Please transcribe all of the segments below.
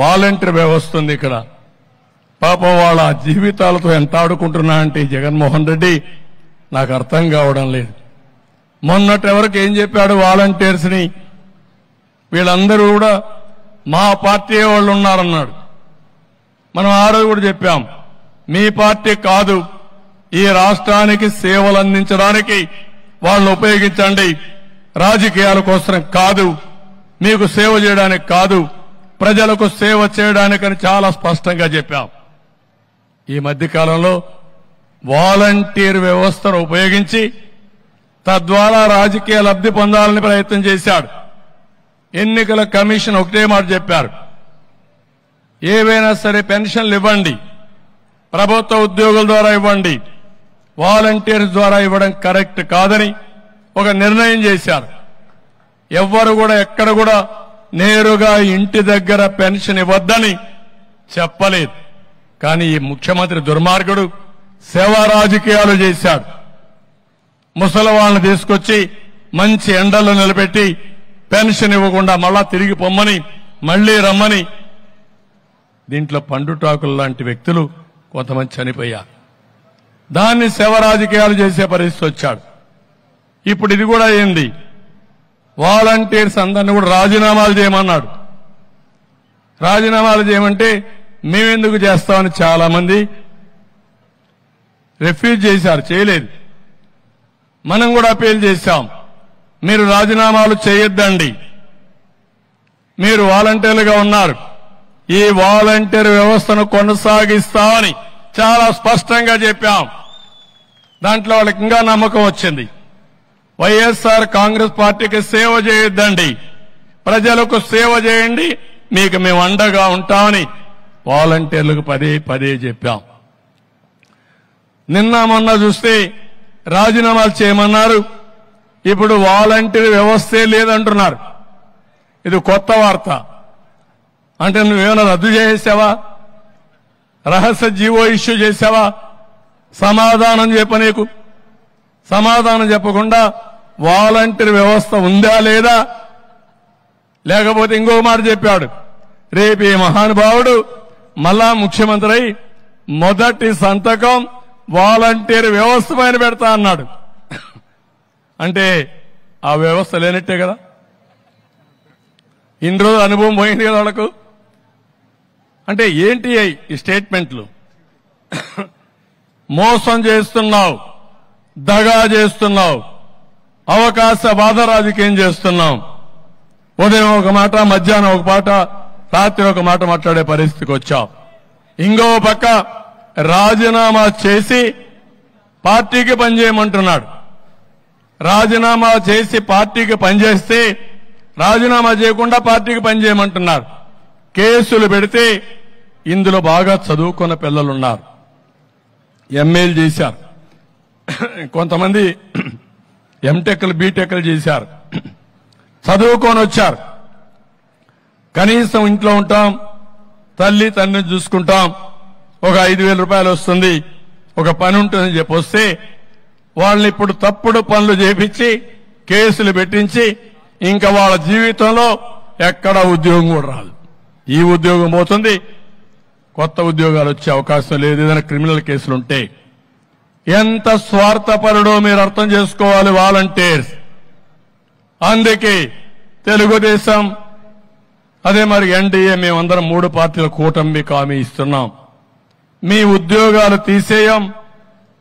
Volunteer వ్యవస్థ ఉంది ఇక్కడ. పాపం వాళ్ళ జీవితాలతో ఎంత ఆడుకుంటున్నా అంటే జగన్మోహన్ రెడ్డి నాకు అర్థం కావడం లేదు. మొన్నటి వరకు ఏం చెప్పాడు వాలంటీర్స్ ని, వీళ్ళందరూ కూడా మా పార్టీ వాళ్ళు ఉన్నారన్నాడు. మనం ఆ రోజు కూడా చెప్పాం, మీ పార్టీ కాదు, ఈ రాష్ట్రానికి సేవలు అందించడానికి వాళ్ళని ఉపయోగించండి, రాజకీయాల కోసం కాదు, మీకు సేవ చేయడానికి కాదు, ప్రజలకు సేవ చేయడానికని చాలా స్పష్టంగా చెప్పాం. ఈ మధ్యకాలంలో వాలంటీర్ వ్యవస్థను ఉపయోగించి తద్వారా రాజకీయ లబ్ధి పొందాలని ప్రయత్నం చేశాడు. ఎన్నికల కమిషన్ ఒకటే మాట చెప్పారు, ఏవైనా సరే పెన్షన్లు ఇవ్వండి, ప్రభుత్వ ఉద్యోగుల ద్వారా ఇవ్వండి, వాలంటీర్స్ ద్వారా ఇవ్వడం కరెక్ట్ కాదని ఒక నిర్ణయం చేశారు. ఎవ్వరు కూడా ఎక్కడ కూడా నేరుగా ఇంటి దగ్గర పెన్షన్ ఇవ్వద్దని చెప్పలేదు. కానీ ఈ ముఖ్యమంత్రి దుర్మార్గుడు సేవా రాజకీయాలు చేశాడు. ముసలి వాళ్ళని తీసుకొచ్చి మంచి ఎండల్లో నిలబెట్టి పెన్షన్ ఇవ్వకుండా మళ్ళా తిరిగి పొమ్మని మళ్లీ రమ్మని, దీంట్లో పండుటాకులు లాంటి వ్యక్తులు కొంతమంది చనిపోయారు. దాన్ని సేవ రాజకీయాలు చేసే పరిస్థితి వచ్చాడు. ఇప్పుడు ఇది కూడా ఏంది, వాలంటీర్స్ అందరినీ కూడా రాజీనామాలు చేయమన్నాడు. రాజీనామాలు చేయమంటే మేమెందుకు చేస్తామని చాలా మంది రిఫ్యూజ్ చేశారు, చేయలేదు. మనం కూడా అపీల్ చేశాం, మీరు రాజీనామాలు చేయొద్దండి, మీరు వాలంటీర్లుగా ఉన్నారు, ఈ వాలంటీర్ వ్యవస్థను కొనసాగిస్తామని చాలా స్పష్టంగా చెప్పాం. దాంట్లో వాళ్ళకి ఇంకా నమ్మకం వచ్చింది. వైఎస్ఆర్ కాంగ్రెస్ పార్టీకి సేవ చేయొద్దండి, ప్రజలకు సేవ చేయండి, మీకు మేము అండగా ఉంటామని వాలంటీర్లకు పదే పదే చెప్పాం. నిన్న మొన్న చూస్తే రాజీనామాలు చేయమన్నారు, ఇప్పుడు వాలంటీర్ వ్యవస్థే లేదంటున్నారు. ఇది కొత్త వార్త. అంటే నువ్వేమైనా రద్దు చేసావా, రహస్య జీవో ఇష్యూ చేసావా? సమాధానం చెప్పనీకు, సమాధానం చెప్పకుండా వాలంటీర్ వ్యవస్థ ఉందా లేదా? లేకపోతే ఇంకో మాట చెప్పాడు, రేపు ఈ మహానుభావుడు మళ్ళా ముఖ్యమంత్రి అయి మొదటి సంతకం వాలంటీర్ వ్యవస్థ పైన పెడతా అన్నాడు. అంటే ఆ వ్యవస్థ లేనట్టే కదా, ఇన్ని రోజులు అనుభవం పోయింది కదా వాళ్ళకు. అంటే ఏంటి ఈ స్టేట్మెంట్లు? మోసం చేస్తున్నావు, దగా చేస్తున్నావు, అవకాశవాద రాజకీయం చేస్తున్నాం. ఉదయం ఒక మాట, మధ్యాహ్నం ఒక మాట, రాత్రి ఒక మాట మాట్లాడే పరిస్థితికి వచ్చావు. ఇంకో పక్క రాజీనామా చేసి పార్టీకి పనిచేయమంటున్నాడు. రాజీనామా చేసి పార్టీకి పనిచేస్తే రాజీనామా చేయకుండా పార్టీకి పనిచేయమంటున్నారు. కేసులు పెడితే ఇందులో బాగా చదువుకున్న పిల్లలున్నారు, ఎంఏలు చేశారు, కొంతమంది ఎంటెక్లు బీటెక్లు చేశారు, చదువుకొని వచ్చారు. కనీసం ఇంట్లో ఉంటాం, తల్లి తండ్రిని చూసుకుంటాం, ఒక 5,000 రూపాయలు వస్తుంది, ఒక పని ఉంటుందని చెప్పి వస్తే వాళ్ళని ఇప్పుడు తప్పుడు పనులు చేపించి కేసులు పెట్టించి ఇంకా వాళ్ళ జీవితంలో ఎక్కడ ఉద్యోగం కూడా రాదు. ఈ ఉద్యోగం పోతుంది, కొత్త ఉద్యోగాలు వచ్చే అవకాశం లేదు ఏదైనా క్రిమినల్ కేసులుంటే. ఎంత స్వార్థపరుడో మీరు అర్థం చేసుకోవాలి వాలంటీర్స్. అందుకే తెలుగుదేశం అదే మరి ఎన్డీఏ మేమందరం 3 పార్టీల కూటమికి హామీ ఇస్తున్నాం, మీ ఉద్యోగాలు తీసేయం,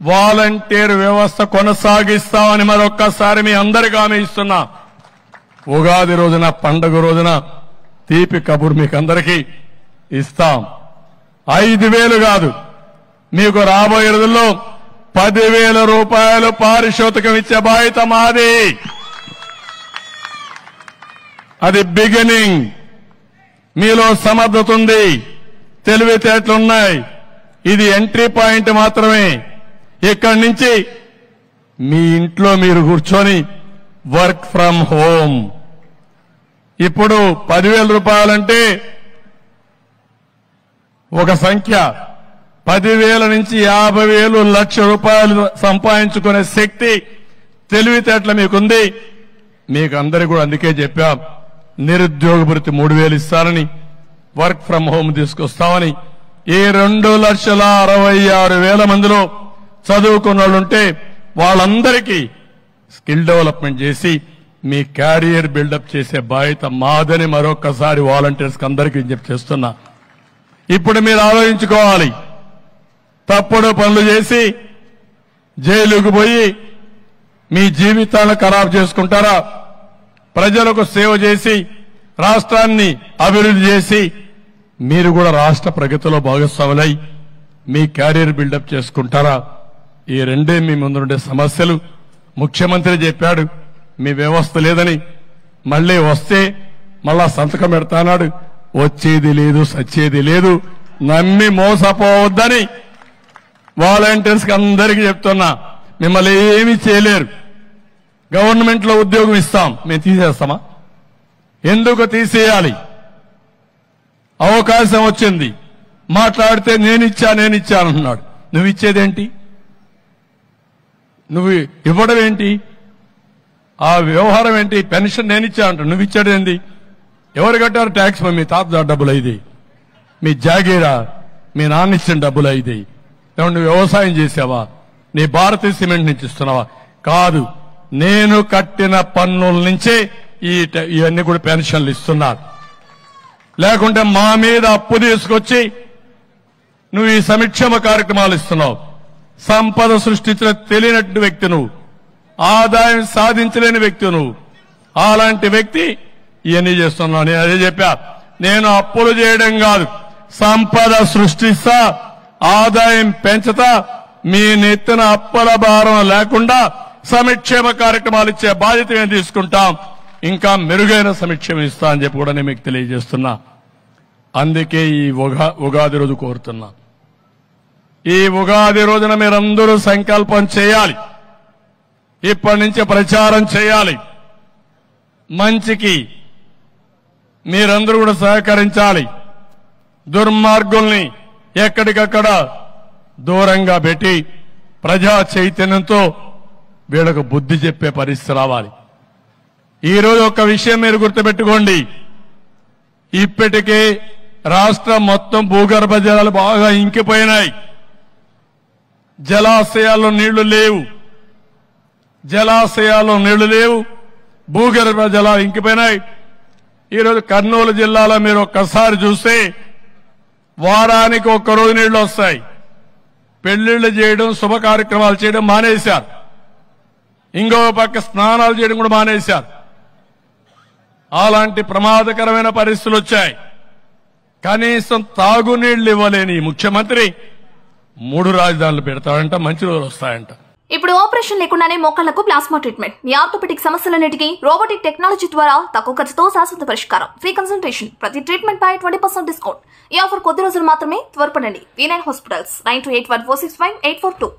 వాలంటీర్ వ్యవస్థ కొనసాగిస్తామని మరొక్కసారి మీ అందరికీ హామీ ఇస్తున్నా. ఉగాది రోజున, పండుగ రోజున తీపి కబురు మీకు అందరికీ ఇస్తాం. 5,000 కాదు, మీకు రాబోయే రోజుల్లో 10,000 రూపాయలు పారితోషికం ఇచ్చే బాధ్యత మాది. అది బిగినింగ్. మీలో సమర్థత ఉంది, తెలివితేటలున్నాయి, ఇది ఎంట్రీ పాయింట్ మాత్రమే. ఇక్కడి నుంచి మీ ఇంట్లో మీరు కూర్చొని వర్క్ ఫ్రం హోమ్. ఇప్పుడు 10,000 రూపాయలంటే ఒక సంఖ్య, 10,000 నుంచి 50,000 లక్ష రూపాయలు సంపాదించుకునే శక్తి, తెలివితేటలు మీకుంది. మీకు అందరికీ కూడా అందుకే చెప్పాం, నిరుద్యోగ భృతి 3,000 ఇస్తారని, వర్క్ ఫ్రం హోమ్ తీసుకొస్తామని ఈ 2,66,000 మందిలో చదువుకున్న వాళ్ళుంటే వాళ్ళందరికీ స్కిల్ డెవలప్మెంట్ చేసి మీ క్యారియర్ బిల్డప్ చేసే బాధ్యత మాదని మరొక్కసారి వాలంటీర్స్ అందరికీ విజ్ఞప్తి చేస్తున్నా. ఇప్పుడు మీరు ఆలోచించుకోవాలి. తప్పుడు పనులు చేసి జైలుకు పోయి మీ జీవితాలను ఖరాబు చేసుకుంటారా? ప్రజలకు సేవ చేసి రాష్ట్రాన్ని అభివృద్ధి చేసి మీరు కూడా రాష్ట్ర ప్రగతిలో భాగస్వాములై మీ క్యారియర్ బిల్డప్ చేసుకుంటారా? ఈ రెండే మీ ముందుండే సమస్యలు. ముఖ్యమంత్రి చెప్పాడు మీ వ్యవస్థ లేదని, మళ్లీ వస్తే మళ్ళా సంతకం పెడతానాడు. వచ్చేది లేదు, సచ్చేది లేదు. నమ్మి మోసపోవద్దని వాలంటీర్స్ కి అందరికీ చెప్తున్నా. మిమ్మల్ని ఏమీ చేయలేరు. గవర్నమెంట్ లో ఉద్యోగం ఇస్తాం, మేము తీసేస్తామా? ఎందుకు తీసేయాలి? అవకాశం వచ్చింది, మాట్లాడితే నేనిచ్చానంటున్నాడు. నువ్వు ఇచ్చేదేంటి? నువ్వు ఇవ్వడం ఏంటి? ఆ వ్యవహారం ఏంటి? పెన్షన్ నేనిచ్చా అంటాడు, నువ్వు ఇచ్చాడేంటి? ఎవరు కట్టారు ట్యాక్స్? మీ తాత డబ్బులు అయింది, మీ జాగీరా, మీ నాన్న ఇచ్చిన డబ్బులు అయింది. నువ్వు వ్యవసాయం చేసావా? నీ భారతీయ సిమెంట్ నుంచి ఇస్తున్నావా? కాదు, నేను కట్టిన పన్నుల నుంచే ఇవన్నీ కూడా పెన్షన్లు ఇస్తున్నారు. లేకుంటే మా మీద అప్పు తీసుకొచ్చి నువ్వు ఈ సంక్షేమ కార్యక్రమాలు ఇస్తున్నావు. సంపద సృష్టించిన తెలియనట్టు వ్యక్తి నువ్వు, ఆదాయం సాధించలేని వ్యక్తి నువ్వు. అలాంటి వ్యక్తి ఇవన్నీ చేస్తున్నావు. నేను అదే చెప్పా, నేను అప్పులు చేయడం కాదు, సంపద సృష్టిస్తా, ఆదాయం పెంచుతా, మీ నెత్తిన అప్పుల భారం లేకుండా సంక్షేమ కార్యక్రమాలు ఇచ్చే బాధ్యత మేము తీసుకుంటాం. ఇంకా మెరుగైన సంక్షేమం ఇస్తా అని చెప్పి కూడా నేను మీకు తెలియజేస్తున్నా. అందుకే ఈ ఉగాది రోజు కోరుతున్నా. ఈ ఉగాది రోజున మీరందరూ సంకల్పం చేయాలి. ఇప్పటి నుంచి ప్రచారం చేయాలి. మంచికి మీరందరూ కూడా సహకరించాలి. దుర్మార్గుల్ని ఎక్కడికక్కడ దూరంగా పెట్టి ప్రజా చైతన్యంతో వీళ్ళకు బుద్ధి చెప్పే పరిస్థితి రావాలి. ఈ రోజు ఒక విషయం మీరు గుర్తుపెట్టుకోండి. ఇప్పటికే రాష్ట్రం మొత్తం భూగర్భ జలాలు బాగా ఇంకిపోయినాయి. జలాశయాల్లో నీళ్లు లేవు, భూగర్భ జలాలు ఇంకిపోయినాయి. ఈరోజు కర్నూలు జిల్లాలో మీరు ఒక్కసారి చూస్తే వారానికి ఒక్కరోజు నీళ్లు వస్తాయి. పెళ్లిళ్లు చేయడం, శుభ కార్యక్రమాలు చేయడం మానేశారు. ఇంకో పక్క స్నానాలు చేయడం కూడా మానేశారు. అలాంటి ప్రమాదకరమైన పరిస్థితులు వచ్చాయి. కనీసం తాగునీళ్లు ఇవ్వలేని ముఖ్యమంత్రి 3 రాజధానులు పెడతాడంట, మంచి రోజులు వస్తాయంట. ఇప్పుడు ఆపరేషన్ లేకుండానే మోకాళ్లకు ప్లాస్మా ట్రీట్మెంట్. మీ ఆర్థోపెడిక్ సమస్యలన్నిటికీ రోబోటిక్ టెక్నాలజీ ద్వారా తక్కువ ఖర్చుతో శాశ్వత పరిష్కారం. Free consultation. ప్రతి ట్రీట్మెంట్ పై 20% డిస్కౌంట్. ఈ ఆఫర్ కొద్ది రోజులు మాత్రమే. త్వరపడండి. V9 hospitals 9281465842.